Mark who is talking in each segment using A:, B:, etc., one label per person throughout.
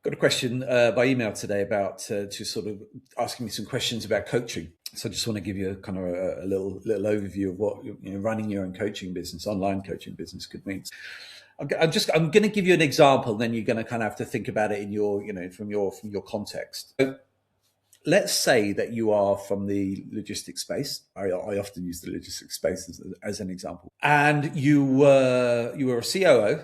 A: Got a question by email today about to sort of asking me some questions about coaching. So I just want to give you a kind of a little overview of what running your own coaching business, online coaching business, could mean. I'm going to give you an example, then you're going to kind of have to think about it in your from your context. So let's say that you are from the logistics space. I often use the logistics space as an example, and you were a COO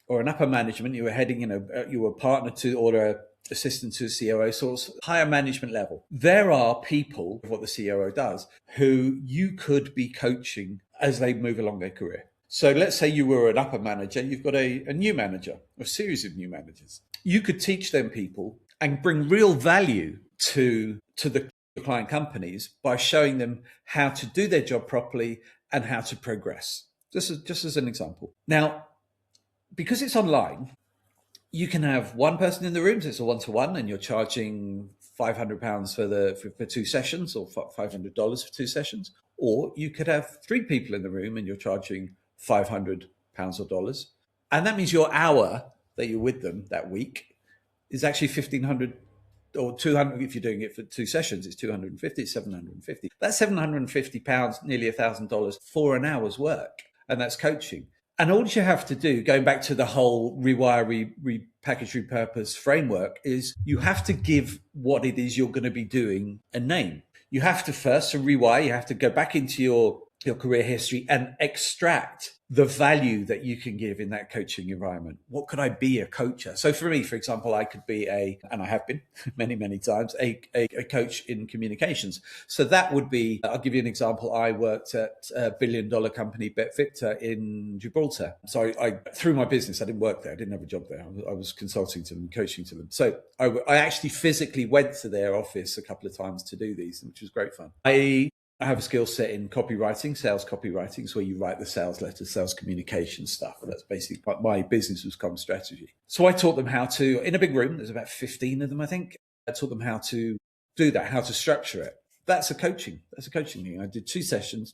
A: or an upper management. You were heading, you were partner to or a assistant to a COO, sort of higher management level. There are people, what the COO does, who you could be coaching as they move along their career. So let's say you were an upper manager, you've got a new manager, a series of new managers. You could teach them people and bring real value to the client companies by showing them how to do their job properly and how to progress. Just as an example. Now, because it's online, you can have one person in the room, so it's a one-to-one, and you're charging £500 for 2 sessions, or $500 for 2 sessions. Or you could have 3 people in the room and you're charging £500 or dollars. And that means your hour that you're with them that week is actually 1,500 or 200. If you're doing it for 2 sessions, it's 250, it's 750. That's £750, nearly $1,000 for an hour's work. And that's coaching. And all you have to do, going back to the whole rewire, repackage, repurpose framework, is you have to give what it is you're going to be doing a name. You have to first, to rewire, you have to go back into your career history and extract the value that you can give in that coaching environment. What could I be a coacher? So for me, for example, I could be and I have been many, many times, a coach in communications. So that would be, I'll give you an example. I worked at a billion-dollar company, Bet Victor, in Gibraltar. So I through my business, I didn't work there. I didn't have a job there. I was consulting to them, coaching to them. So I actually physically went to their office a couple of times to do these, which was great fun. I have a skill set in copywriting, sales copywriting, is where you write the sales letters, sales communication stuff. That's basically what my business was comm strategy. So I taught them how to, in a big room, there's about 15 of them, I think. I taught them how to do that, how to structure it. That's a coaching thing. I did 2 sessions,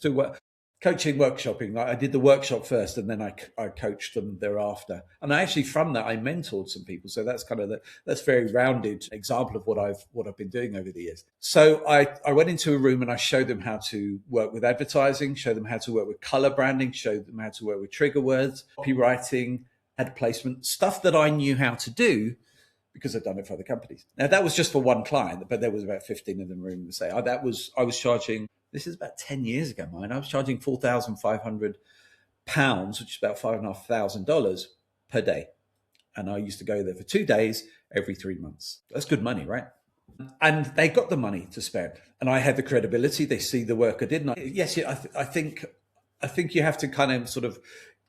A: coaching, workshopping. I did the workshop first, and then I coached them thereafter. And I actually, from that, I mentored some people. So that's kind of that's very rounded example of what I've been doing over the years. So I went into a room and I showed them how to work with advertising, showed them how to work with color branding, showed them how to work with trigger words, copywriting, ad placement, stuff that I knew how to do because I'd done it for other companies. Now that was just for one client, but there was about 15 in the room to say, I was charging. This is about 10 years ago, mine. I was charging £4,500, which is about $5,500 per day. And I used to go there for 2 days every 3 months. That's good money, right? And they got the money to spend. And I had the credibility. They see the work I did. And yes, I think you have to kind of sort of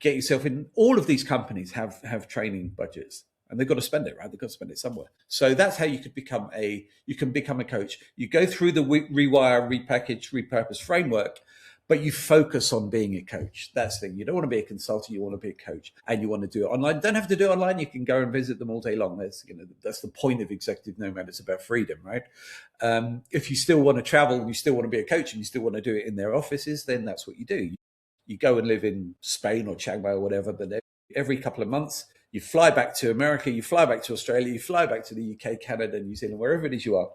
A: get yourself in. All of these companies have training budgets. And they've got to spend it, right? They've got to spend it somewhere. So that's how you could become a coach. You go through the rewire, repackage, repurpose framework, but you focus on being a coach. That's the thing. You don't want to be a consultant. You want to be a coach, and you want to do it online. Don't have to do it online. You can go and visit them all day long. That's the point of Executive Nomad. It's about freedom, right? If you still want to travel and you still want to be a coach and you still want to do it in their offices, then that's what you do. You go and live in Spain or Chiang Mai or whatever, but every couple of months, you fly back to America, you fly back to Australia, you fly back to the UK, Canada, New Zealand, wherever it is you are.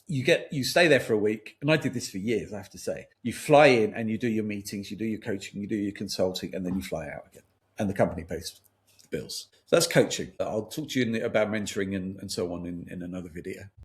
A: You stay there for a week. And I did this for years, I have to say. You fly in and you do your meetings, you do your coaching, you do your consulting, and then you fly out again. And the company pays the bills. So that's coaching. I'll talk to you about mentoring and so on in another video.